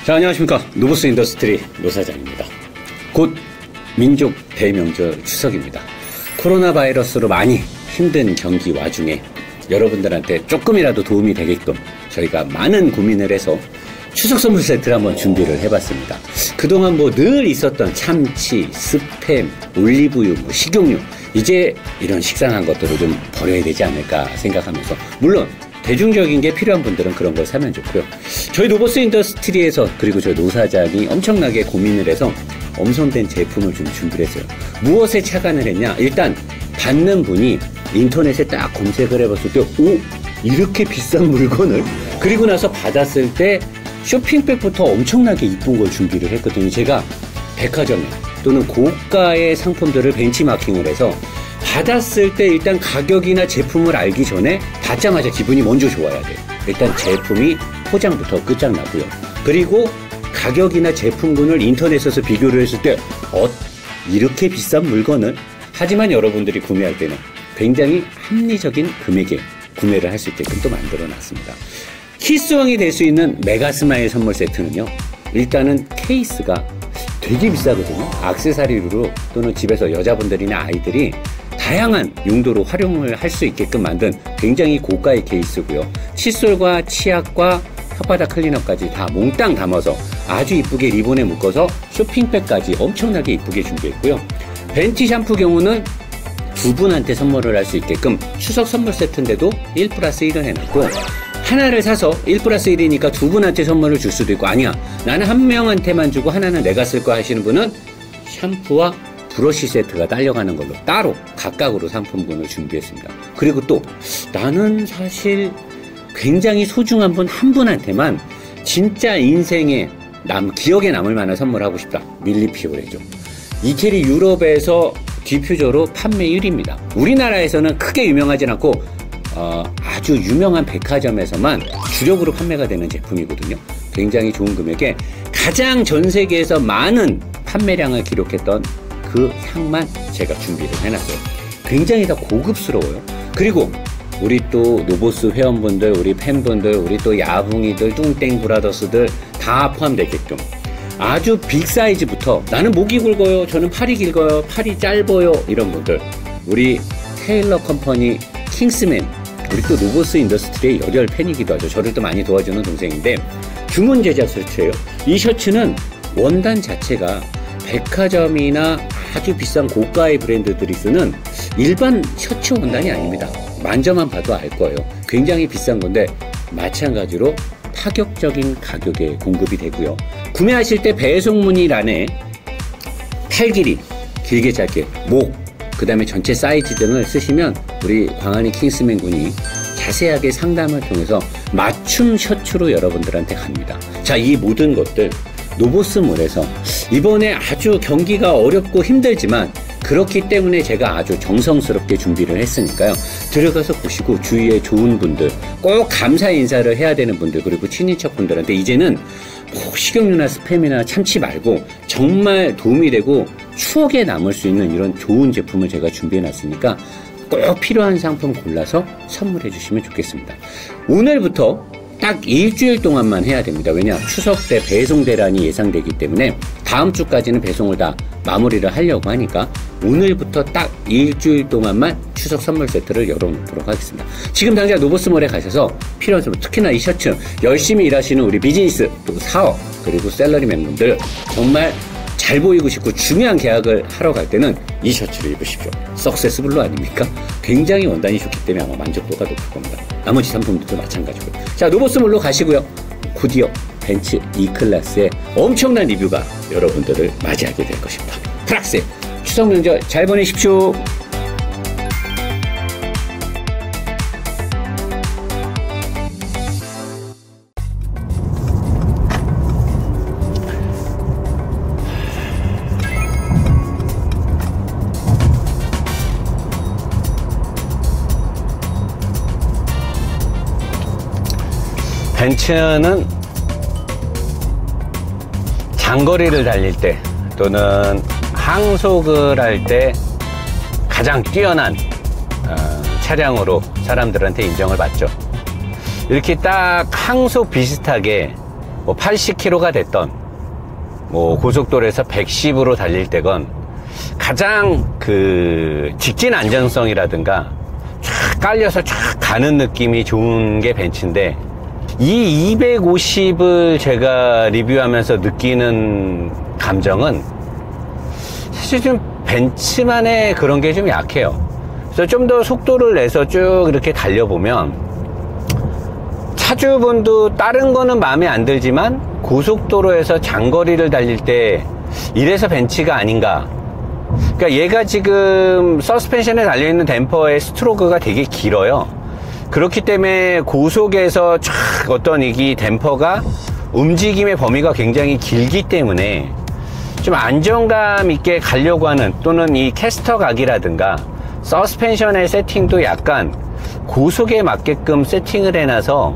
자, 안녕하십니까. 노보스 인더스트리 노사장입니다. 곧 민족 대명절 추석입니다. 코로나 바이러스로 많이 힘든 경기 와중에 여러분들한테 조금이라도 도움이 되게끔 저희가 많은 고민을 해서 추석 선물 세트를 한번 준비를 해봤습니다. 그동안 뭐 늘 있었던 참치, 스팸, 올리브유, 식용유, 이제 이런 식상한 것들을 좀 버려야 되지 않을까 생각하면서, 물론 대중적인 게 필요한 분들은 그런 걸 사면 좋고요. 저희 노보스 인더스트리에서, 그리고 저희 노사장이 엄청나게 고민을 해서 엄선된 제품을 좀 준비를 했어요. 무엇에 착안을 했냐? 일단 받는 분이 인터넷에 딱 검색을 해봤을 때, 오! 이렇게 비싼 물건을? 그리고 나서 받았을 때 쇼핑백부터 엄청나게 이쁜 걸 준비를 했거든요. 제가 백화점에 또는 고가의 상품들을 벤치마킹을 해서 받았을 때 일단 가격이나 제품을 알기 전에 받자마자 기분이 먼저 좋아야 돼요. 일단 제품이 포장부터 끝장나고요. 그리고 가격이나 제품군을 인터넷에서 비교를 했을 때 이렇게 비싼 물건을? 하지만 여러분들이 구매할 때는 굉장히 합리적인 금액에 구매를 할 수 있게끔 또 만들어 놨습니다. 키스왕이 될 수 있는 메가스마일 선물 세트는요, 일단은 케이스가 되게 비싸거든요. 액세서리로 또는 집에서 여자분들이나 아이들이 다양한 용도로 활용을 할 수 있게끔 만든 굉장히 고가의 케이스고요. 칫솔과 치약과 혓바닥 클리너까지 다 몽땅 담아서 아주 이쁘게 리본에 묶어서 쇼핑백까지 엄청나게 이쁘게 준비했고요. 벤티 샴푸 경우는 두 분한테 선물을 할 수 있게끔 추석 선물 세트인데도 1+1을 해놨고, 하나를 사서 1+1이니까 두 분한테 선물을 줄 수도 있고, 아니야 나는 한 명한테만 주고 하나는 내가 쓸 거 하시는 분은 샴푸와 브러쉬 세트가 딸려가는 걸로 따로 각각으로 상품군을 준비했습니다. 그리고 또 나는 사실 굉장히 소중한 분 한 분한테만 진짜 인생에 기억에 남을 만한 선물하고 싶다. 밀리피오레죠. 이태리 유럽에서 디퓨저로 판매 1위입니다. 우리나라에서는 크게 유명하진 않고 아주 유명한 백화점에서만 주력으로 판매가 되는 제품이거든요. 굉장히 좋은 금액에 가장 전 세계에서 많은 판매량을 기록했던 그 향만 제가 준비를 해놨어요. 굉장히 다 고급스러워요. 그리고 우리 또 노보스 회원분들, 우리 팬분들, 우리 또 야붕이들, 뚱땡 브라더스들 다 포함되게끔 아주 빅 사이즈부터, 나는 목이 굵어요, 저는 팔이 길어요, 팔이 짧아요, 이런 분들, 우리 테일러 컴퍼니 킹스맨, 우리 또 노보스 인더스트리의 열혈 팬이기도 하죠. 저를 또 많이 도와주는 동생인데, 주문 제작 셔츠예요. 이 셔츠는 원단 자체가 백화점이나 아주 비싼 고가의 브랜드들이 쓰는 일반 셔츠 원단이 아닙니다. 만져만 봐도 알 거예요. 굉장히 비싼 건데 마찬가지로 파격적인 가격에 공급이 되고요. 구매하실 때 배송 문의란에 팔 길이, 길게 짧게, 목, 그 다음에 전체 사이즈 등을 쓰시면 우리 광안리 킹스맨 군이 자세하게 상담을 통해서 맞춤 셔츠로 여러분들한테 갑니다. 자, 이 모든 것들 노보스몰에서 이번에 아주 경기가 어렵고 힘들지만 그렇기 때문에 제가 아주 정성스럽게 준비를 했으니까요. 들어가서 보시고 주위에 좋은 분들, 꼭 감사 인사를 해야 되는 분들, 그리고 친인척분들한테 이제는 꼭 식용유나 스팸이나 참치 말고 정말 도움이 되고 추억에 남을 수 있는 이런 좋은 제품을 제가 준비해 놨으니까 꼭 필요한 상품 골라서 선물해 주시면 좋겠습니다. 오늘부터 딱 일주일 동안만 해야 됩니다. 왜냐, 추석 때 배송 대란이 예상되기 때문에 다음 주까지는 배송을 다 마무리를 하려고 하니까 오늘부터 딱 일주일 동안만 추석 선물 세트를 열어놓도록 하겠습니다. 지금 당장 노보스몰에 가셔서 필요한 선물, 특히나 이 셔츠 열심히 일하시는 우리 비즈니스 또 사업, 그리고 샐러리맨분들 정말 잘 보이고 싶고 중요한 계약을 하러 갈 때는 이 셔츠를 입으십시오. 석세스블로 아닙니까? 굉장히 원단이 좋기 때문에 아마 만족도가 높을 겁니다. 나머지 상품들도 마찬가지고요. 자, 노보스몰로 가시고요. 곧이어 벤츠 E클래스의 엄청난 리뷰가 여러분들을 맞이하게 될 것입니다. 프락스 추석 명절 잘 보내십시오. 벤츠는 장거리를 달릴 때 또는 항속을 할 때 가장 뛰어난 차량으로 사람들한테 인정을 받죠. 이렇게 딱 항속 비슷하게 뭐 80km가 됐던, 뭐 고속도로에서 110으로 달릴 때건 가장 그 직진 안정성이라든가 쫙 깔려서 쫙 가는 느낌이 좋은 게 벤츠인데, 이 250을 제가 리뷰하면서 느끼는 감정은 사실 좀 벤츠만의 그런 게 좀 약해요. 그래서 좀 더 속도를 내서 쭉 이렇게 달려보면 차주분도 다른 거는 마음에 안 들지만 고속도로에서 장거리를 달릴 때 이래서 벤츠가 아닌가. 그러니까 얘가 지금 서스펜션에 달려있는 댐퍼의 스트로크가 되게 길어요. 그렇기 때문에 고속에서 쫙 어떤 이 댐퍼가 움직임의 범위가 굉장히 길기 때문에 좀 안정감 있게 가려고 하는, 또는 이 캐스터 각이라든가 서스펜션의 세팅도 약간 고속에 맞게끔 세팅을 해놔서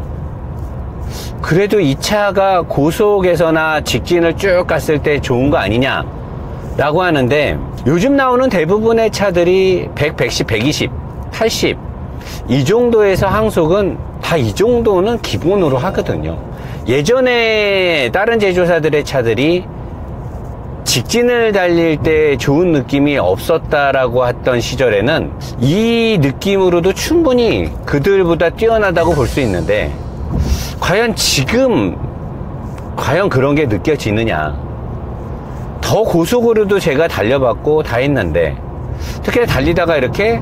그래도 이 차가 고속에서나 직진을 쭉 갔을 때 좋은 거 아니냐 라고 하는데, 요즘 나오는 대부분의 차들이 100, 110, 120, 80 이 정도에서 항속은 다 이 정도는 기본으로 하거든요. 예전에 다른 제조사들의 차들이 직진을 달릴 때 좋은 느낌이 없었다라고 했던 시절에는 이 느낌으로도 충분히 그들보다 뛰어나다고 볼 수 있는데, 과연 지금 그런 게 느껴지느냐. 더 고속으로도 제가 달려봤고 다 했는데, 특히 달리다가 이렇게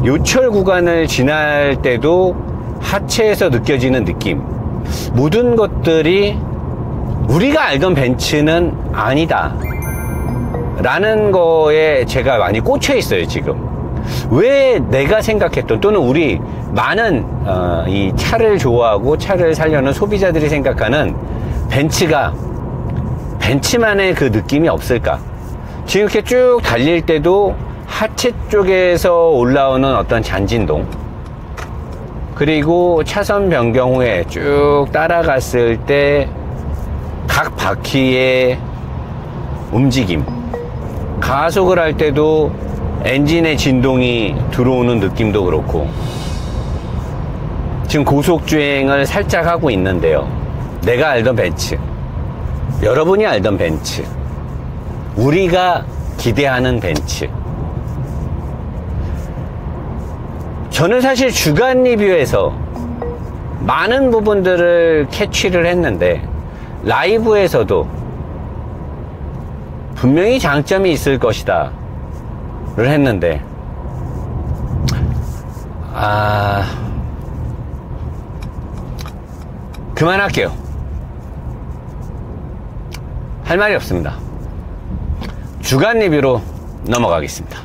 요철 구간을 지날 때도 하체에서 느껴지는 느낌, 모든 것들이 우리가 알던 벤츠는 아니다 라는 거에 제가 많이 꽂혀 있어요. 지금 왜 내가 생각했던, 또는 우리 많은 이 차를 좋아하고 차를 살려는 소비자들이 생각하는 벤츠만의 그 느낌이 없을까. 지금 이렇게 쭉 달릴 때도 하체 쪽에서 올라오는 어떤 잔진동, 그리고 차선 변경 후에 쭉 따라갔을 때 각 바퀴의 움직임, 가속을 할 때도 엔진의 진동이 들어오는 느낌도 그렇고, 지금 고속주행을 살짝 하고 있는데요. 내가 알던 벤츠, 여러분이 알던 벤츠, 우리가 기대하는 벤츠. 저는 사실 주간 리뷰에서 많은 부분들을 캐치를 했는데, 라이브에서도 분명히 장점이 있을 것이다 를 했는데, 그만할게요. 할 말이 없습니다. 주간 리뷰로 넘어가겠습니다.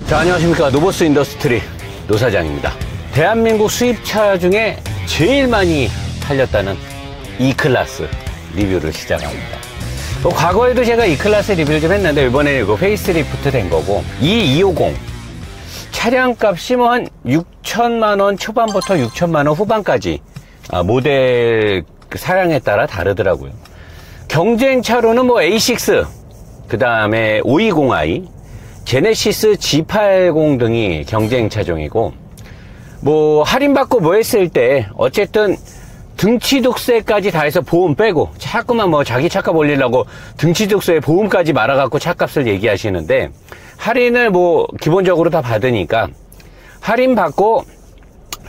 자, 안녕하십니까. 노보스 인더스트리 노사장입니다. 대한민국 수입차 중에 제일 많이 팔렸다는 E클래스 리뷰를 시작합니다. 과거에도 제가 E클래스 리뷰를 좀 했는데, 이번에 이거 페이스리프트 된 거고, E250 차량값이 뭐 한 6천만원 초반부터 6천만원 후반까지 모델 사양에 따라 다르더라고요. 경쟁차로는 뭐 A6, 그 다음에 520i, 제네시스 G80 등이 경쟁 차종이고, 뭐 할인받고 뭐 했을 때 어쨌든 등치독세까지 다 해서 보험 빼고, 자꾸만 뭐 자기 차값 올리려고 등치독세에 보험까지 말아갖고 차값을 얘기하시는데, 할인을 뭐 기본적으로 다 받으니까 할인받고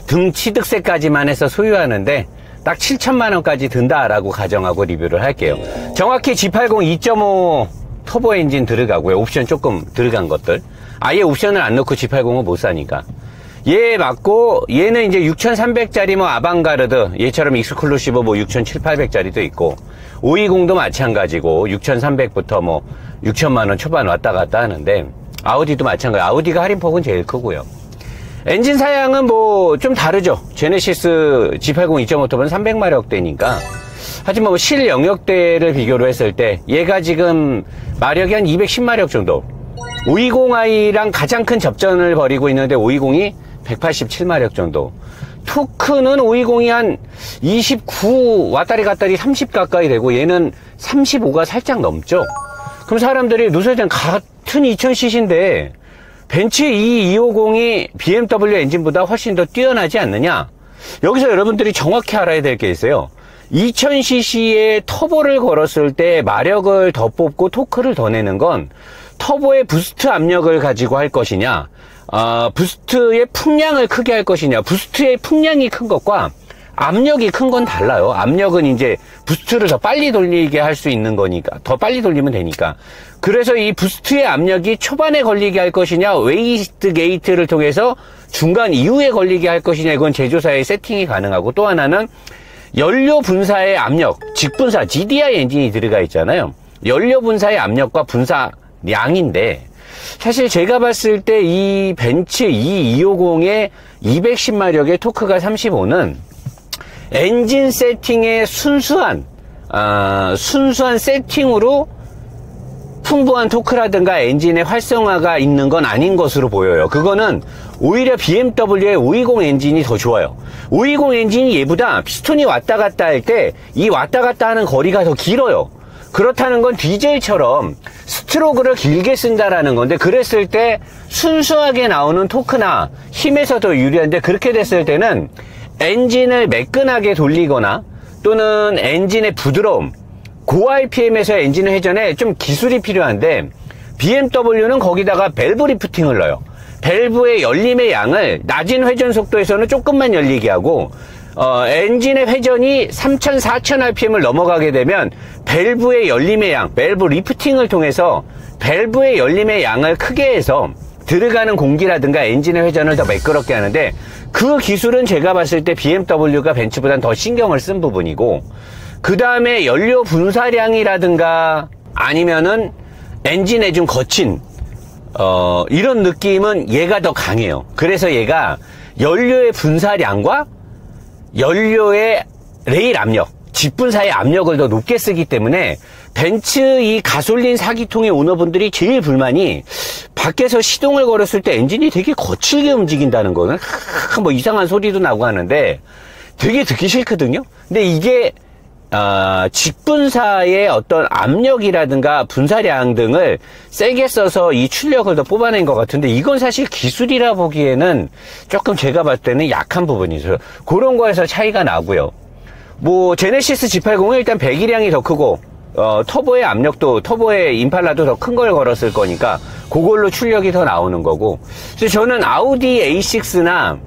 등치득세까지만 해서 소유하는데 딱 7천만원까지 든다라고 가정하고 리뷰를 할게요. 정확히 G80 2.5 터보 엔진 들어가고요. 옵션 조금 들어간 것들. 아예 옵션을 안 넣고 G80은 못 사니까. 얘 맞고, 얘는 이제 6,300짜리 뭐 아방가르드, 얘처럼 익스클루시브 뭐 6,700, 800짜리도 있고, 520도 마찬가지고 6,300부터 뭐 6천만원 초반 왔다 갔다 하는데, 아우디도 마찬가지. 아우디가 할인폭은 제일 크고요. 엔진 사양은 뭐 좀 다르죠. 제네시스 G80 2.5 터보는 300마력대니까. 하지만 뭐 실 영역대를 비교로 했을 때 얘가 지금 마력이 한 210마력 정도. 520i랑 가장 큰 접전을 벌이고 있는데 520이 187마력 정도. 토크는 520이 한 29 왔다리 갔다리 30 가까이 되고, 얘는 35가 살짝 넘죠. 그럼 사람들이 노사장 같은 2000cc인데 벤츠 E250이 BMW 엔진보다 훨씬 더 뛰어나지 않느냐? 여기서 여러분들이 정확히 알아야 될 게 있어요. 2000cc의 터보를 걸었을 때 마력을 더 뽑고 토크를 더 내는 건 터보의 부스트 압력을 가지고 할 것이냐, 부스트의 풍량을 크게 할 것이냐. 부스트의 풍량이 큰 것과 압력이 큰 건 달라요. 압력은 이제 부스트를 더 빨리 돌리게 할 수 있는 거니까, 더 빨리 돌리면 되니까. 그래서 이 부스트의 압력이 초반에 걸리게 할 것이냐, 웨이스트 게이트를 통해서 중간 이후에 걸리게 할 것이냐, 이건 제조사의 세팅이 가능하고, 또 하나는 연료 분사의 압력, 직분사, GDI 엔진이 들어가 있잖아요. 연료 분사의 압력과 분사량인데, 사실 제가 봤을 때 이 벤츠 E250의 210마력의 토크가 35는 엔진 세팅의 순수한 세팅으로 풍부한 토크라든가 엔진의 활성화가 있는 건 아닌 것으로 보여요. 그거는 오히려 BMW의 520 엔진이 더 좋아요. 520 엔진이 얘보다 피스톤이 왔다 갔다 할 때 이 왔다 갔다 하는 거리가 더 길어요. 그렇다는 건 디젤처럼 스트로크를 길게 쓴다라는 건데, 그랬을 때 순수하게 나오는 토크나 힘에서 더 유리한데, 그렇게 됐을 때는 엔진을 매끈하게 돌리거나 또는 엔진의 부드러움, 고RPM에서 엔진 회전에 좀 기술이 필요한데, BMW는 거기다가 밸브 리프팅을 넣어요. 밸브의 열림의 양을 낮은 회전 속도에서는 조금만 열리게 하고, 엔진의 회전이 3000, 4000rpm을 넘어가게 되면 밸브의 열림의 양, 밸브 리프팅을 통해서 밸브의 열림의 양을 크게 해서 들어가는 공기라든가 엔진의 회전을 더 매끄럽게 하는데, 그 기술은 제가 봤을 때 BMW가 벤츠보다는 더 신경을 쓴 부분이고, 그 다음에 연료 분사량이라든가 아니면은 엔진에 좀 거친 이런 느낌은 얘가 더 강해요. 그래서 얘가 연료의 분사량과 연료의 레일 압력, 직분사의 압력을 더 높게 쓰기 때문에 벤츠 이 가솔린 4기통의 오너분들이 제일 불만이, 밖에서 시동을 걸었을 때 엔진이 되게 거칠게 움직인다는 거는 뭐 이상한 소리도 나고 하는데 되게 듣기 싫거든요. 근데 이게 직분사의 어떤 압력이라든가 분사량 등을 세게 써서 이 출력을 더 뽑아낸 것 같은데, 이건 사실 기술이라 보기에는 조금 제가 봤을 때는 약한 부분이 있어요. 그런 거에서 차이가 나고요. 뭐 제네시스 G80은 일단 배기량이 더 크고 터보의 압력도, 터보의 임팔라도 더 큰 걸 걸었을 거니까 그걸로 출력이 더 나오는 거고, 그래서 저는 아우디 A6나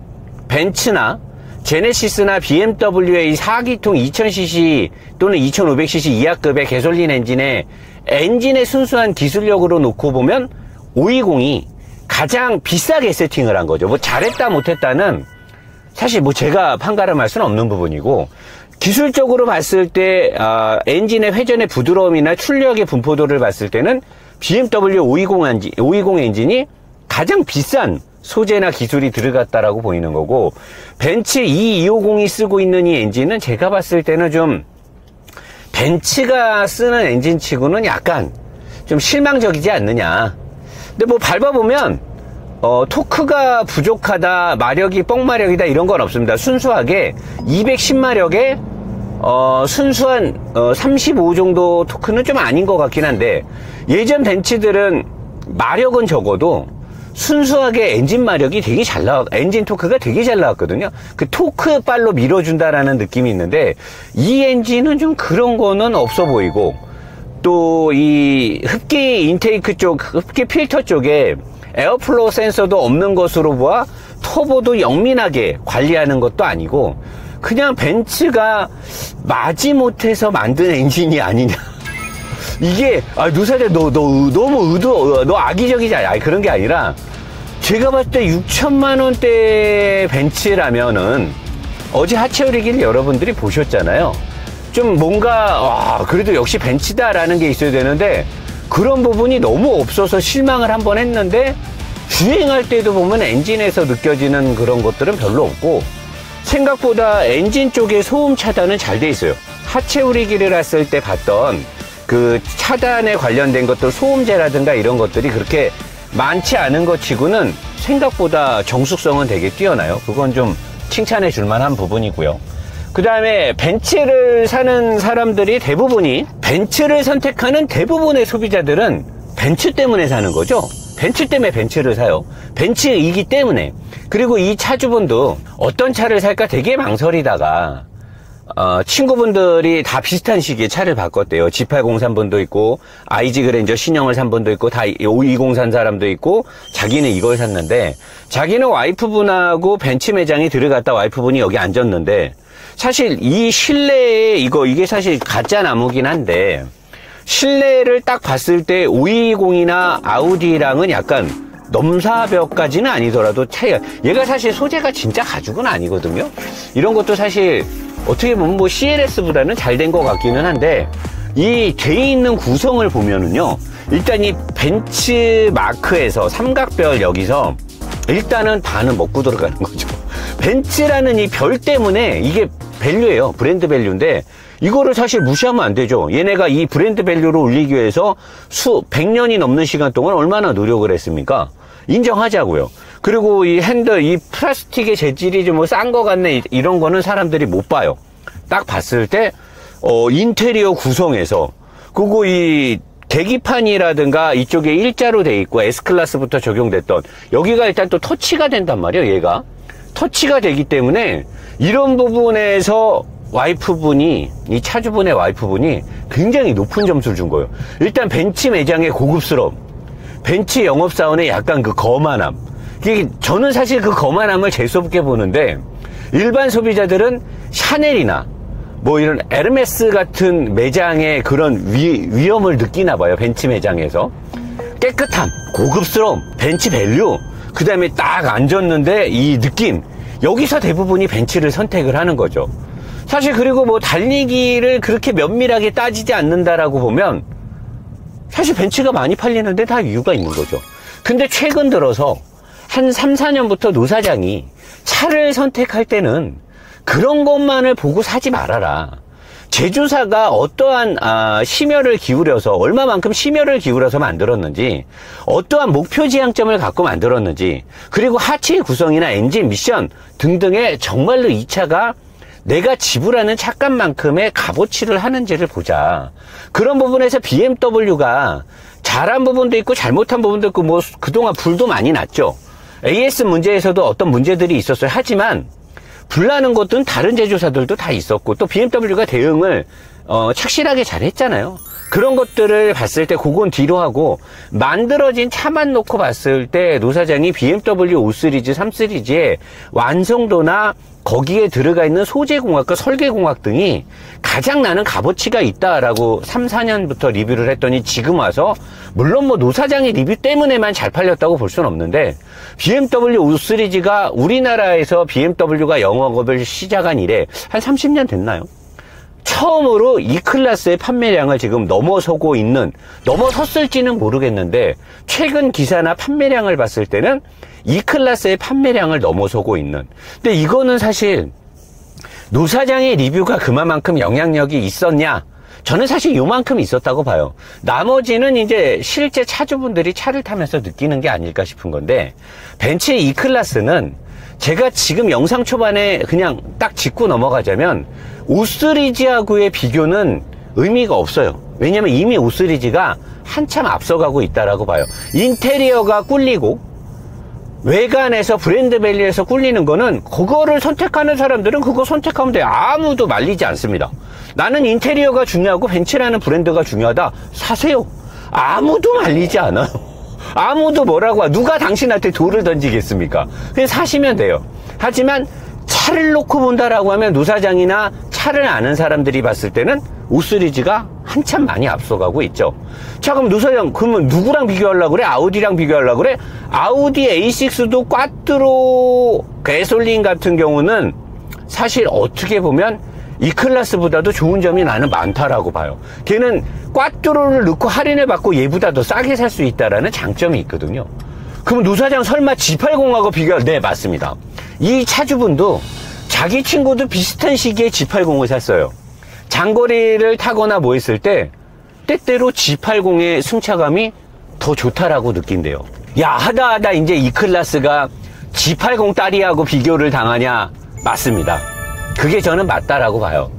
벤츠나 제네시스나 BMW의 4기통 2000cc 또는 2500cc 이하급의 가솔린 엔진의 순수한 기술력으로 놓고 보면 520이 가장 비싸게 세팅을 한 거죠. 뭐 잘했다 못했다는 사실 뭐 제가 판가름할 수는 없는 부분이고, 기술적으로 봤을 때 엔진의 회전의 부드러움이나 출력의 분포도를 봤을 때는 BMW 520 엔진이 가장 비싼 소재나 기술이 들어갔다라고 보이는 거고, 벤츠 E250이 쓰고 있는 이 엔진은 제가 봤을 때는 좀 벤츠가 쓰는 엔진치고는 약간 좀 실망적이지 않느냐. 근데 뭐 밟아보면 토크가 부족하다, 마력이 뻥마력이다 이런 건 없습니다. 순수하게 210마력에 순수한 35 정도 토크는 좀 아닌 것 같긴 한데, 예전 벤츠들은 마력은 적어도 순수하게 엔진 마력이 되게 잘 엔진 토크가 되게 잘 나왔거든요. 그 토크 발로 밀어준다라는 느낌이 있는데, 이 엔진은 좀 그런 거는 없어 보이고, 또 이 흡기 인테이크 쪽, 흡기 필터 쪽에 에어플로우 센서도 없는 것으로 보아 터보도 영민하게 관리하는 것도 아니고, 그냥 벤츠가 마지못해서 만든 엔진이 아니냐. 이게 노사장 너무 악의적이지 않아. 그런 게 아니라, 제가 봤을 때 6천만 원대 벤츠라면은, 어제 하체오리기를 여러분들이 보셨잖아요. 좀 뭔가 그래도 역시 벤츠다라는 게 있어야 되는데, 그런 부분이 너무 없어서 실망을 한번 했는데, 주행할 때도 보면 엔진에서 느껴지는 그런 것들은 별로 없고, 생각보다 엔진 쪽에 소음 차단은 잘 돼 있어요. 하체오리기를 했을 때 봤던 그 차단에 관련된 것들, 소음재라든가 이런 것들이 그렇게 많지 않은 것 치고는 생각보다 정숙성은 되게 뛰어나요. 그건 좀 칭찬해 줄 만한 부분이고요. 그 다음에 벤츠를 사는 사람들이 대부분이, 벤츠를 선택하는 대부분의 소비자들은 벤츠 때문에 사는 거죠. 벤츠 때문에 벤츠를 사요. 벤츠이기 때문에. 그리고 이 차주분도 어떤 차를 살까 되게 망설이다가 친구분들이 다 비슷한 시기에 차를 바꿨대요. G80 산 분도 있고, IG 그랜저 신형을 산 분도 있고, 다 520 산 사람도 있고, 자기는 이걸 샀는데, 자기는 와이프분하고 벤츠 매장에 들어갔다 와이프분이 여기 앉았는데, 사실 이 실내에 이게 사실 가짜 나무긴 한데, 실내를 딱 봤을 때 520이나 아우디랑은 약간 넘사벽까지는 아니더라도 차이가, 얘가 사실 소재가 진짜 가죽은 아니거든요. 이런 것도 사실 어떻게 보면 뭐 CLS보다는 잘 된 것 같기는 한데, 이 돼 있는 구성을 보면은요, 일단 이 벤츠 마크에서 삼각별 여기서 일단은 반은 먹고 들어가는 거죠. 벤츠라는 이 별 때문에 이게 밸류예요. 브랜드 밸류인데, 이거를 사실 무시하면 안 되죠. 얘네가 이 브랜드 밸류를 올리기 위해서 100년이 넘는 시간 동안 얼마나 노력을 했습니까? 인정하자고요. 그리고 이 핸들, 이 플라스틱의 재질이 좀 뭐 싼 거 같네, 이런 거는 사람들이 못 봐요. 딱 봤을 때 인테리어 구성에서, 그리고 이 계기판이라든가 이쪽에 일자로 돼 있고 S클래스부터 적용됐던 여기가 일단 또 터치가 된단 말이에요. 얘가 터치가 되기 때문에 이런 부분에서 와이프분이, 이 차주분의 와이프분이 굉장히 높은 점수를 준 거예요. 일단 벤츠 매장의 고급스러움, 벤츠 영업사원의 약간 그 거만함, 저는 사실 그 거만함을 재수없게 보는데, 일반 소비자들은 샤넬이나 뭐 이런 에르메스 같은 매장의 그런 위험을 느끼나 봐요. 벤츠 매장에서 깨끗함, 고급스러움, 벤츠 밸류, 그 다음에 딱 앉았는데 이 느낌, 여기서 대부분이 벤츠를 선택을 하는 거죠. 사실 그리고 뭐 달리기를 그렇게 면밀하게 따지지 않는다라고 보면 사실 벤츠가 많이 팔리는데 다 이유가 있는 거죠. 근데 최근 들어서 한 3, 4년부터 노사장이 차를 선택할 때는 그런 것만을 보고 사지 말아라. 제조사가 어떠한 심혈을 기울여서, 얼마만큼 심혈을 기울여서 만들었는지, 어떠한 목표 지향점을 갖고 만들었는지, 그리고 하체 구성이나 엔진 미션 등등의 정말로 이 차가 내가 지불하는 차값만큼의 값어치를 하는지를 보자. 그런 부분에서 BMW가 잘한 부분도 있고 잘못한 부분도 있고, 뭐 그동안 불도 많이 났죠. AS 문제에서도 어떤 문제들이 있었어요. 하지만 불나는 것들은 다른 제조사들도 다 있었고, 또 BMW가 대응을 착실하게 잘 했잖아요. 그런 것들을 봤을 때 그건 뒤로 하고 만들어진 차만 놓고 봤을 때 노사장이 BMW 5 시리즈, 3 시리즈의 완성도나 거기에 들어가 있는 소재공학과 설계공학 등이 가장 나는 값어치가 있다라고 3, 4년부터 리뷰를 했더니 지금 와서, 물론 뭐 노사장의 리뷰 때문에만 잘 팔렸다고 볼 수는 없는데, BMW 5 시리즈가 우리나라에서 BMW가 영업을 시작한 이래 한 30년 됐나요? 처음으로 E클래스의 판매량을 지금 넘어서고 있는, 넘어섰을지는 모르겠는데 최근 기사나 판매량을 봤을 때는 E클래스의 판매량을 넘어서고 있는. 근데 이거는 사실 노사장의 리뷰가 그만큼 영향력이 있었냐? 저는 사실 요만큼 있었다고 봐요. 나머지는 이제 실제 차주분들이 차를 타면서 느끼는 게 아닐까 싶은 건데, 벤츠 E클래스는 제가 지금 영상 초반에 그냥 딱 짚고 넘어가자면 5 시리즈하고의 비교는 의미가 없어요. 왜냐면 이미 5 시리즈가 한참 앞서가고 있다라고 봐요. 인테리어가 꿀리고 외관에서 브랜드 밸류에서 꿀리는 거는, 그거를 선택하는 사람들은 그거 선택하면 돼요. 아무도 말리지 않습니다. 나는 인테리어가 중요하고 벤츠라는 브랜드가 중요하다, 사세요. 아무도 말리지 않아요. 아무도 뭐라고, 누가 당신한테 돌을 던지겠습니까? 그냥 사시면 돼요. 하지만 차를 놓고 본다라고 하면 노사장이나 차를 아는 사람들이 봤을 때는 5 시리즈가 한참 많이 앞서가고 있죠. 자, 그럼 노사장, 그러면 누구랑 비교하려고 그래? 아우디랑 비교하려고 그래? 아우디 A6도 꽈트로 가솔린 같은 경우는 사실 어떻게 보면 E클래스보다도 좋은 점이 나는 많다라고 봐요. 걔는 꽈트로를 넣고 할인을 받고 얘보다 더 싸게 살 수 있다라는 장점이 있거든요. 그럼 노사장 설마 G80하고 비교할? 네, 맞습니다. 이 차주분도 자기 친구도 비슷한 시기에 G80을 샀어요. 장거리를 타거나 뭐 했을 때 때때로 G80의 승차감이 더 좋다라고 느낀대요. 야, 하다 이제 E클래스가 G80 딸이하고 비교를 당하냐? 맞습니다. 그게 저는 맞다라고 봐요.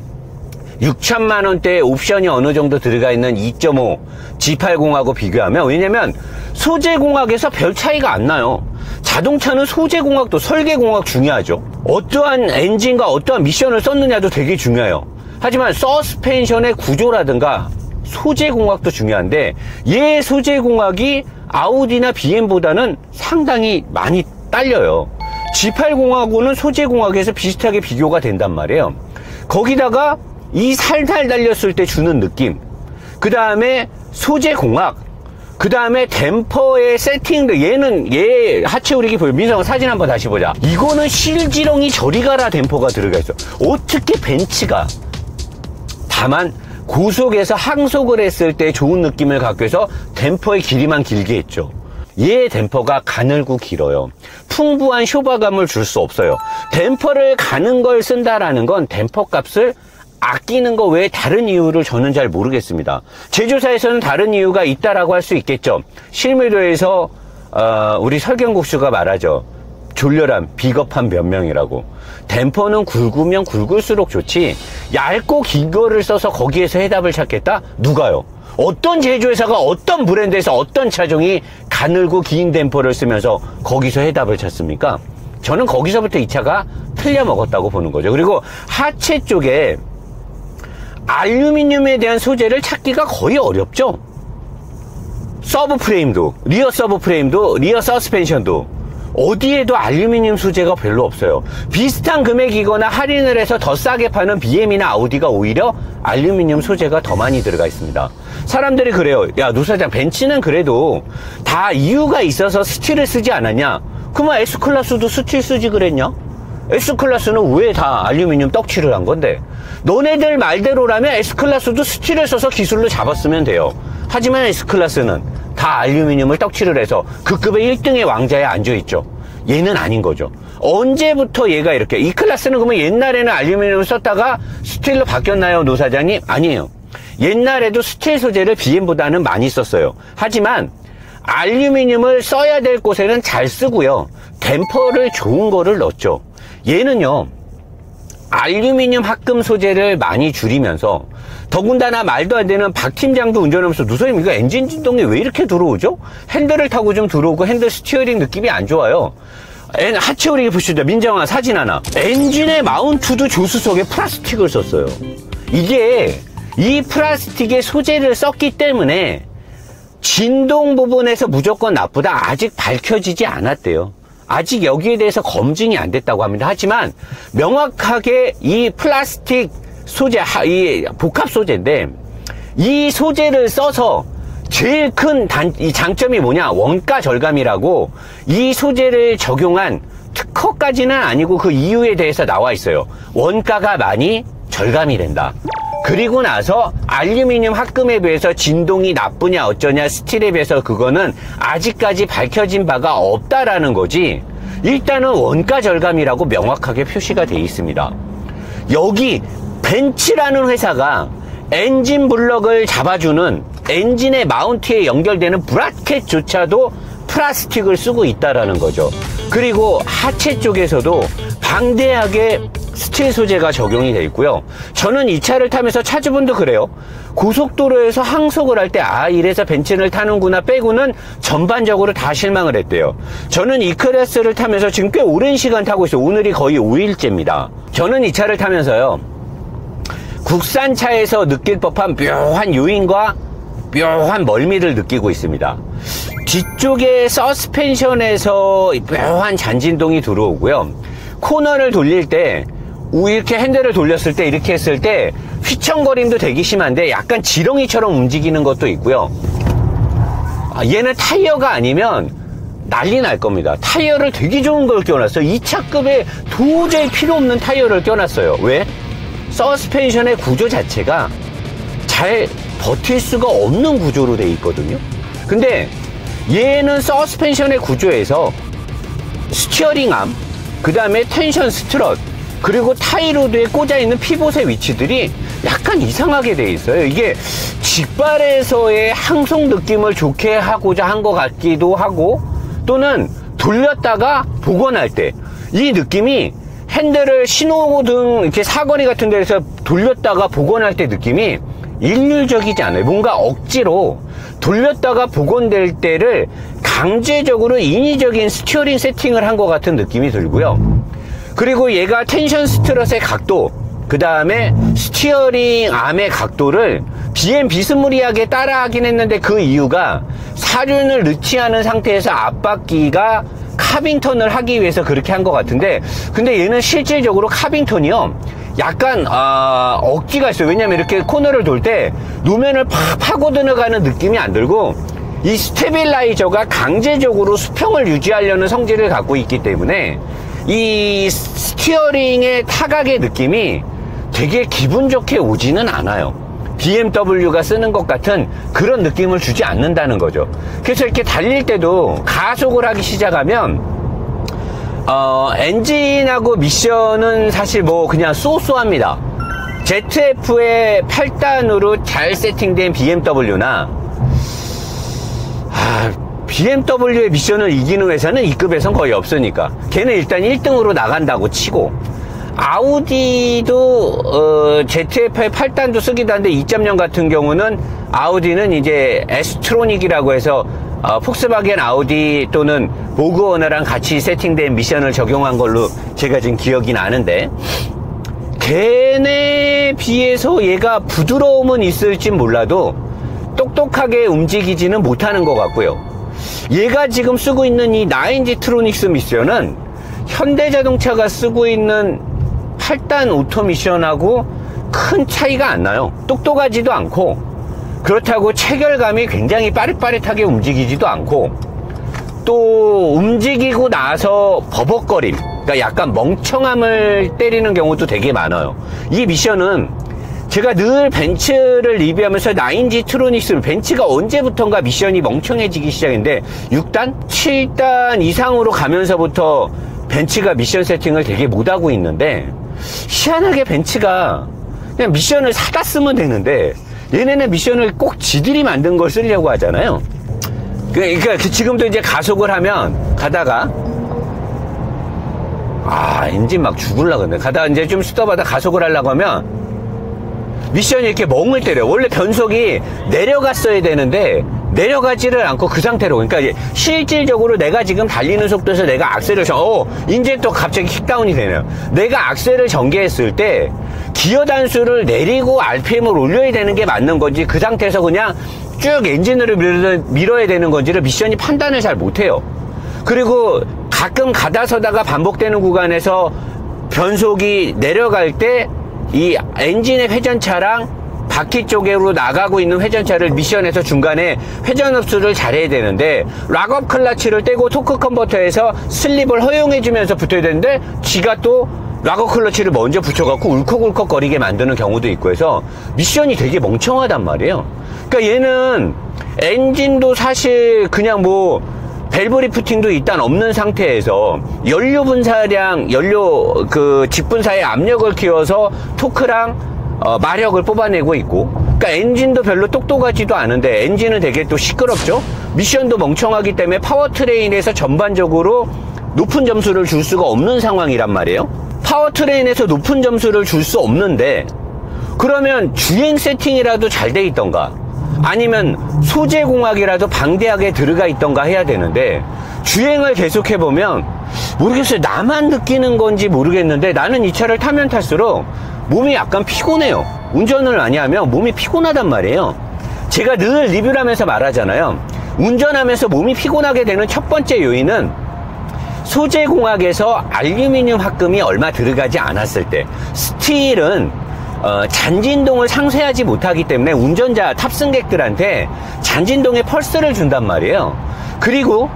6천만 원대의 옵션이 어느 정도 들어가 있는 2.5 G80하고 비교하면, 왜냐면 소재공학에서 별 차이가 안 나요. 자동차는 소재공학도 설계공학 중요하죠. 어떠한 엔진과 어떠한 미션을 썼느냐도 되게 중요해요. 하지만 서스펜션의 구조라든가 소재공학도 중요한데 얘 소재공학이 아우디나 BM보다는 상당히 많이 딸려요. G80하고는 소재공학에서 비슷하게 비교가 된단 말이에요. 거기다가 이 살살 달렸을 때 주는 느낌, 그 다음에 소재공학, 그 다음에 댐퍼의 세팅도 얘 하체 우리기 보여. 민성아 사진 한번 다시 보자. 이거는 실지렁이 저리 가라 댐퍼가 들어가 있어. 어떻게 벤츠가, 다만 고속에서 항속을 했을 때 좋은 느낌을 갖기 위해서 댐퍼의 길이만 길게 했죠. 얘 댐퍼가 가늘고 길어요. 풍부한 쇼바감을 줄 수 없어요. 댐퍼를 가는 걸 쓴다라는 건 댐퍼 값을 아끼는 거 외에 다른 이유를 저는 잘 모르겠습니다. 제조사에서는 다른 이유가 있다라고 할 수 있겠죠. 실무도에서 우리 설경국수가 말하죠. 졸렬한 비겁한 변명이라고. 댐퍼는 굵으면 굵을수록 좋지 얇고 긴 거를 써서 거기에서 해답을 찾겠다? 누가요? 어떤 제조회사가 어떤 브랜드에서 어떤 차종이 가늘고 긴 댐퍼를 쓰면서 거기서 해답을 찾습니까? 저는 거기서부터 이 차가 틀려 먹었다고 보는 거죠. 그리고 하체 쪽에 알루미늄에 대한 소재를 찾기가 거의 어렵죠. 서브프레임도, 리어 서브프레임도, 리어 서스펜션도 어디에도 알루미늄 소재가 별로 없어요. 비슷한 금액이거나 할인을 해서 더 싸게 파는 BM이나 아우디가 오히려 알루미늄 소재가 더 많이 들어가 있습니다. 사람들이 그래요. 야, 노 사장, 벤츠는 그래도 다 이유가 있어서 스틸을 쓰지 않았냐? 그러면 S클래스도 스틸 쓰지 그랬냐? S클래스는 왜 다 알루미늄 떡칠을 한 건데? 너네들 말대로라면 S클래스도 스틸을 써서 기술로 잡았으면 돼요. 하지만 S클래스는 다 알루미늄을 떡칠을 해서 그 급의 1등의 왕자에 앉아있죠. 얘는 아닌 거죠. 언제부터 얘가 이렇게, 이 클래스는 그러면 옛날에는 알루미늄을 썼다가 스틸로 바뀌었나요, 노 사장님? 아니에요. 옛날에도 스틸 소재를 BM보다는 많이 썼어요. 하지만 알루미늄을 써야 될 곳에는 잘 쓰고요. 댐퍼를 좋은 거를 넣었죠. 얘는요, 알루미늄 합금 소재를 많이 줄이면서 더군다나 말도 안 되는 박 팀장도 운전하면서 누사님 이거 엔진 진동이 왜 이렇게 들어오죠? 핸들을 타고 좀 들어오고 핸들 스티어링 느낌이 안 좋아요. 하체 오리기 보시죠. 민정아 사진 하나. 엔진의 마운트도 조수석에 플라스틱을 썼어요. 이게 이 플라스틱의 소재를 썼기 때문에 진동 부분에서 무조건 나쁘다 아직 밝혀지지 않았대요. 아직 여기에 대해서 검증이 안 됐다고 합니다. 하지만 명확하게 이 플라스틱 소재, 이 복합 소재인데 이 소재를 써서 제일 큰 이 장점이 뭐냐? 원가 절감이라고 이 소재를 적용한 특허까지는 아니고 그 이유에 대해서 나와 있어요. 원가가 많이 절감이 된다. 그리고 나서 알루미늄 합금에 비해서 진동이 나쁘냐 어쩌냐 스틸에 비해서 그거는 아직까지 밝혀진 바가 없다라는 거지. 일단은 원가 절감이라고 명확하게 표시가 되어 있습니다. 여기 벤츠라는 회사가 엔진 블럭을 잡아주는 엔진의 마운트에 연결되는 브라켓조차도 플라스틱을 쓰고 있다라는 거죠. 그리고 하체 쪽에서도 방대하게 스틸 소재가 적용이 되어 있고요. 저는 이 차를 타면서 차주분도 그래요. 고속도로에서 항속을 할 때 이래서 벤츠를 타는구나 빼고는 전반적으로 다 실망을 했대요. 저는 이 클래스를 타면서 지금 꽤 오랜 시간 타고 있어요. 오늘이 거의 5일째입니다. 저는 이 차를 타면서요, 국산차에서 느낄 법한 묘한 요인과 묘한 멀미를 느끼고 있습니다. 뒤쪽에 서스펜션에서 묘한 잔진동이 들어오고요. 코너를 돌릴 때 이렇게 핸들을 돌렸을 때 이렇게 했을 때 휘청거림도 되게 심한데 약간 지렁이처럼 움직이는 것도 있고요. 얘는 타이어가 아니면 난리 날 겁니다. 타이어를 되게 좋은 걸 껴놨어요. 2차급에 도저히 필요 없는 타이어를 껴놨어요. 왜? 서스펜션의 구조 자체가 잘 버틸 수가 없는 구조로 되어 있거든요. 근데 얘는 서스펜션의 구조에서 스티어링 암, 그 다음에 텐션 스트럿, 그리고 타이로드에 꽂아있는 피봇의 위치들이 약간 이상하게 돼 있어요. 이게 직발에서의 항속 느낌을 좋게 하고자 한 것 같기도 하고, 또는 돌렸다가 복원할 때 이 느낌이 핸들을 신호등 이렇게 사거리 같은 데서 돌렸다가 복원할 때 느낌이 일률적이지 않아요. 뭔가 억지로 돌렸다가 복원될 때를 강제적으로 인위적인 스티어링 세팅을 한 것 같은 느낌이 들고요. 그리고 얘가 텐션 스트럿의 각도, 그 다음에 스티어링 암의 각도를 BM 비스무리하게 따라하긴 했는데, 그 이유가 사륜을 넣지 않은 상태에서 앞바퀴가 카빙턴을 하기 위해서 그렇게 한 것 같은데, 근데 얘는 실질적으로 카빙턴이요, 약간 억지가 있어요. 왜냐면 이렇게 코너를 돌 때 노면을 팍 파고 들어가는 느낌이 안 들고, 이 스테빌라이저가 강제적으로 수평을 유지하려는 성질을 갖고 있기 때문에 이 스티어링의 타각의 느낌이 되게 기분 좋게 오지는 않아요. BMW가 쓰는 것 같은 그런 느낌을 주지 않는다는 거죠. 그래서 이렇게 달릴 때도 가속을 하기 시작하면 엔진하고 미션은 사실 뭐 그냥 쏘쏘합니다. ZF의 8단으로 잘 세팅된 BMW나 BMW의 미션을 이기는 회사는 이 급에선 거의 없으니까 걔는 일단 1등으로 나간다고 치고, 아우디도 ZF-의 8단도 쓰기도 한데 2.0 같은 경우는 아우디는 이제 에스트로닉이라고 해서 폭스바겐 아우디 또는 보그워너랑 같이 세팅된 미션을 적용한 걸로 제가 지금 기억이 나는데, 걔네 비해서 얘가 부드러움은 있을지 몰라도 똑똑하게 움직이지는 못하는 것 같고요. 얘가 지금 쓰고 있는 이 9G 트로닉스 미션은 현대자동차가 쓰고 있는 8단 오토미션하고 큰 차이가 안 나요. 똑똑하지도 않고, 그렇다고 체결감이 굉장히 빠릿빠릿하게 움직이지도 않고, 또 움직이고 나서 버벅거림, 그러니까 약간 멍청함을 때리는 경우도 되게 많아요. 이 미션은 제가 늘 벤츠를 리뷰하면서 9G 트로닉스, 벤츠가 언제부턴가 미션이 멍청해지기 시작했는데 6단? 7단 이상으로 가면서부터 벤츠가 미션 세팅을 되게 못하고 있는데, 희한하게 벤츠가 그냥 미션을 사다 쓰면 되는데 얘네는 미션을 꼭 지들이 만든 걸 쓰려고 하잖아요. 그러니까 지금도 이제 가속을 하면 가다가 엔진 막 죽을라 그러네. 가다가 이제 좀 스톱하다 가속을 하려고 하면 미션이 이렇게 멍을 때려요. 원래 변속이 내려갔어야 되는데 내려가지를 않고 그 상태로, 그러니까 실질적으로 내가 지금 달리는 속도에서 내가 악셀을 이제 또 갑자기 킥다운이 되네요. 내가 악셀을 전개했을 때 기어 단수를 내리고 RPM을 올려야 되는 게 맞는 건지, 그 상태에서 그냥 쭉 엔진으로 밀어야 되는 건지를 미션이 판단을 잘 못해요. 그리고 가끔 가다 서다가 반복되는 구간에서 변속이 내려갈 때 이 엔진의 회전차랑 바퀴 쪽으로 나가고 있는 회전차를 미션에서 중간에 회전 흡수를 잘해야 되는데, 락업 클러치를 떼고 토크 컨버터에서 슬립을 허용해주면서 붙어야 되는데 지가 또 락업 클러치를 먼저 붙여갖고 울컥울컥 거리게 만드는 경우도 있고 해서 미션이 되게 멍청하단 말이에요. 그러니까 얘는 엔진도 사실 그냥 뭐 밸브 리프팅도 일단 없는 상태에서 연료 분사량, 연료 직분사의 압력을 키워서 토크랑 마력을 뽑아내고 있고, 그러니까 엔진도 별로 똑똑하지도 않은데 엔진은 되게 또 시끄럽죠. 미션도 멍청하기 때문에 파워트레인에서 전반적으로 높은 점수를 줄 수가 없는 상황이란 말이에요. 파워트레인에서 높은 점수를 줄 수 없는데, 그러면 주행 세팅이라도 잘 돼 있던가 아니면 소재공학이라도 방대하게 들어가 있던가 해야 되는데, 주행을 계속해보면 모르겠어요. 나만 느끼는 건지 모르겠는데 나는 이 차를 타면 탈수록 몸이 약간 피곤해요. 운전을 많이 하면 몸이 피곤하단 말이에요. 제가 늘 리뷰를 하면서 말하잖아요. 운전하면서 몸이 피곤하게 되는 첫 번째 요인은 소재공학에서 알루미늄 합금이 얼마 들어가지 않았을 때, 스틸은 잔진동을 상쇄하지 못하기 때문에 운전자, 탑승객들한테 잔진동의 펄스를 준단 말이에요. 그리고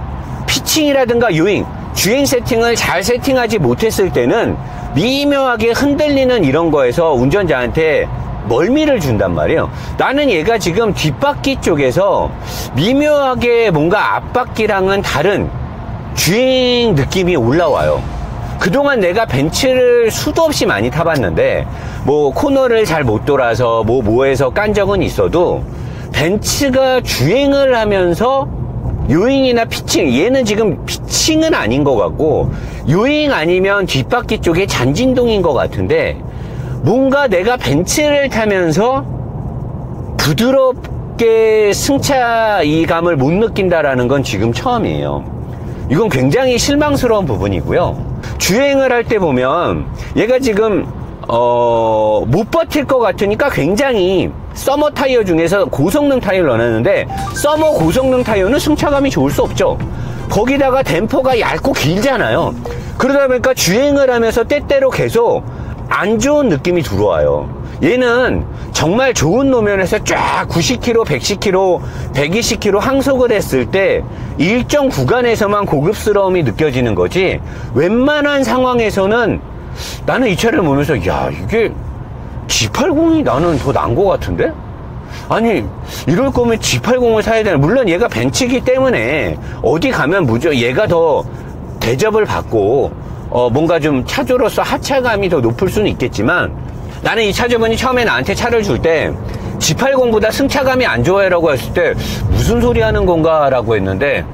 피칭이라든가 요잉, 주행 세팅을 잘 세팅하지 못했을 때는 미묘하게 흔들리는 이런 거에서 운전자한테 멀미를 준단 말이에요. 나는 얘가 지금 뒷바퀴 쪽에서 미묘하게 뭔가 앞바퀴랑은 다른 주행 느낌이 올라와요. 그동안 내가 벤츠를 수도 없이 많이 타봤는데 뭐 코너를 잘 못 돌아서 뭐해서 깐 적은 있어도, 벤츠가 주행을 하면서 요잉이나 피칭, 얘는 지금 피칭은 아닌 것 같고 요잉 아니면 뒷바퀴 쪽에 잔진동인 것 같은데, 뭔가 내가 벤츠를 타면서 부드럽게 승차 이감을 못 느낀다라는 건 지금 처음이에요. 이건 굉장히 실망스러운 부분이고요. 주행을 할 때 보면 얘가 지금 못 버틸 것 같으니까 굉장히 서머 타이어 중에서 고성능 타이어를 넣어놨는데, 서머 고성능 타이어는 승차감이 좋을 수 없죠. 거기다가 댐퍼가 얇고 길잖아요. 그러다 보니까 주행을 하면서 때때로 계속 안 좋은 느낌이 들어와요. 얘는 정말 좋은 노면에서 쫙 90km, 110km, 120km 항속을 했을 때 일정 구간에서만 고급스러움이 느껴지는 거지, 웬만한 상황에서는 나는 이 차를 보면서 야, 이게 G80이 나는 더 나은 것 같은데? 아니, 이럴 거면 G80을 사야 되나? 물론 얘가 벤츠기 때문에 어디 가면 무조건 얘가 더 대접을 받고 뭔가 좀 차주로서 하차감이 더 높을 수는 있겠지만, 나는 이 차주분이 처음에 나한테 차를 줄 때 G80보다 승차감이 안 좋아요 라고 했을 때 무슨 소리 하는 건가 라고 했는데,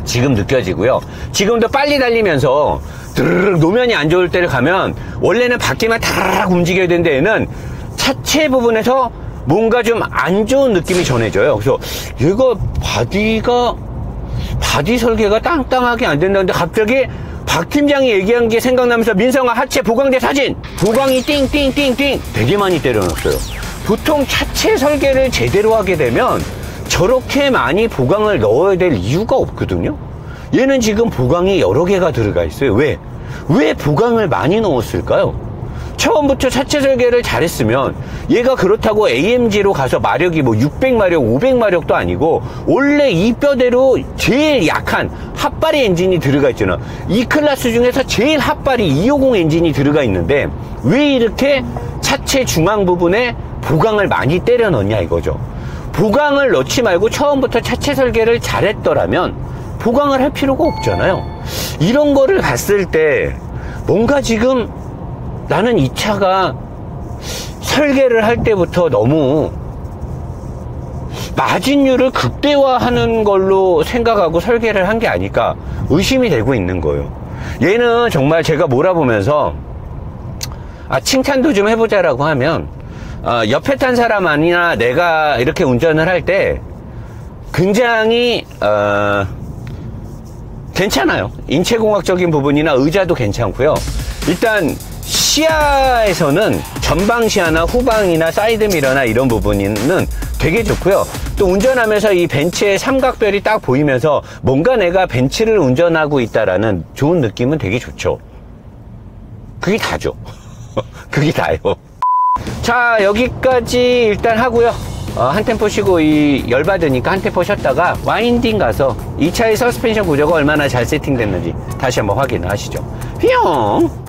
지금 느껴지고요. 지금도 빨리 달리면서 드르륵 노면이 안 좋을 때를 가면 원래는 바퀴만 타라락 움직여야 되는데 얘는 차체 부분에서 뭔가 좀 안 좋은 느낌이 전해져요. 그래서 얘가 바디 설계가 땅땅하게 안 된다는데 갑자기 박 팀장이 얘기한 게 생각나면서 민성아 하체 보강대 사진! 보강이 띵띵띵띵 되게 많이 때려놨어요. 보통 차체 설계를 제대로 하게 되면 저렇게 많이 보강을 넣어야 될 이유가 없거든요. 얘는 지금 보강이 여러 개가 들어가 있어요. 왜 보강을 많이 넣었을까요? 처음부터 차체 설계를 잘했으면 얘가 그렇다고 AMG로 가서 마력이 뭐 600마력, 500마력도 아니고 원래 이 뼈대로 제일 약한 핫바리 엔진이 들어가 있잖아. 이 클래스 중에서 제일 핫바리 250 엔진이 들어가 있는데 왜 이렇게 차체 중앙 부분에 보강을 많이 때려 넣냐 이거죠. 보강을 넣지 말고 처음부터 차체 설계를 잘했더라면 보강을 할 필요가 없잖아요. 이런 거를 봤을 때 뭔가 지금 나는 이 차가 설계를 할 때부터 너무 마진율을 극대화하는 걸로 생각하고 설계를 한 게 아닐까 의심이 되고 있는 거예요. 얘는 정말 제가 몰아보면서 칭찬도 좀 해보자라고 하면 옆에 탄 사람 아니나 내가 이렇게 운전을 할 때 굉장히 괜찮아요. 인체공학적인 부분이나 의자도 괜찮고요. 일단 시야에서는 전방 시야나 후방이나 사이드미러나 이런 부분은 되게 좋고요. 또 운전하면서 이 벤츠의 삼각별이 딱 보이면서 뭔가 내가 벤츠를 운전하고 있다라는 좋은 느낌은 되게 좋죠. 그게 다죠. 그게 다요. 자, 여기까지 일단 하고요. 한 템포 쉬고 열받으니까 한 템포 쉬었다가 와인딩 가서 이 차의 서스펜션 구조가 얼마나 잘 세팅됐는지 다시 한번 확인을 하시죠. 휘용!